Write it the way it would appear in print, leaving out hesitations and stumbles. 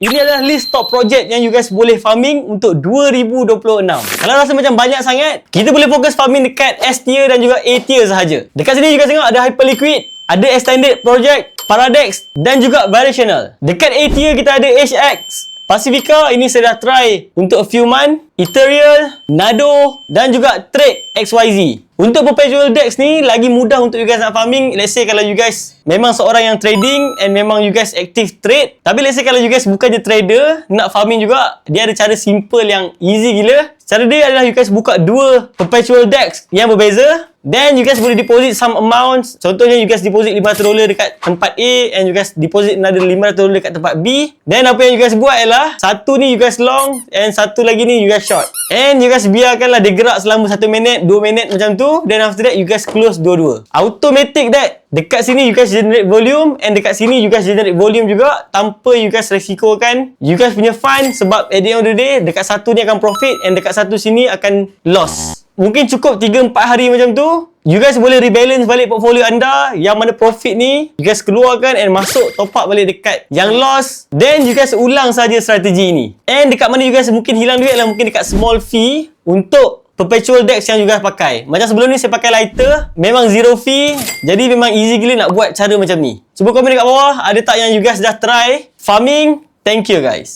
Ini adalah list top project yang you guys boleh farming untuk 2026. Kalau rasa macam banyak sangat, kita boleh fokus farming dekat S tier dan juga A tier sahaja. Dekat sini you guys tengok ada Hyperliquid, ada Extended Project, Paradex dan juga Variational. Dekat A tier kita ada HX, Pacifica, ini saya dah try untuk a few month, Ethereal, Nado dan juga Trade XYZ. Untuk perpetual DEX ni lagi mudah untuk you guys nak farming. Let's say kalau you guys memang seorang yang trading and memang you guys active trade, tapi let's say kalau you guys bukan je trader, nak farming juga, dia ada cara simple yang easy gila. Cara dia adalah you guys buka dua perpetual DEX yang berbeza. Then you guys boleh deposit some amounts. Contohnya you guys deposit $500 dekat tempat A and you guys deposit another $500 dekat tempat B. Then apa yang you guys buat ialah satu ni you guys long and satu lagi ni you guys short. And you guys biarkanlah dia gerak selama 1 minit, 2 minit macam tu. Then after that you guys close dua-dua. Automatic that. Dekat sini you guys generate volume and dekat sini you guys generate volume juga tanpa you guys resikokan you guys punya fund, sebab at the end of the day dekat satu ni akan profit and dekat satu sini akan loss. Mungkin cukup 3-4 hari macam tu, you guys boleh rebalance balik portfolio anda. Yang mana profit ni you guys keluarkan and masuk top up balik dekat yang loss. Then you guys ulang saja strategi ni. And dekat mana you guys mungkin hilang duit lah, mungkin dekat small fee untuk perpetual DEX yang you guys pakai. Macam sebelum ni saya pakai lighter, memang zero fee. Jadi memang easy gila nak buat cara macam ni. Cuba komen dekat bawah, ada tak yang you guys dah try farming. Thank you guys.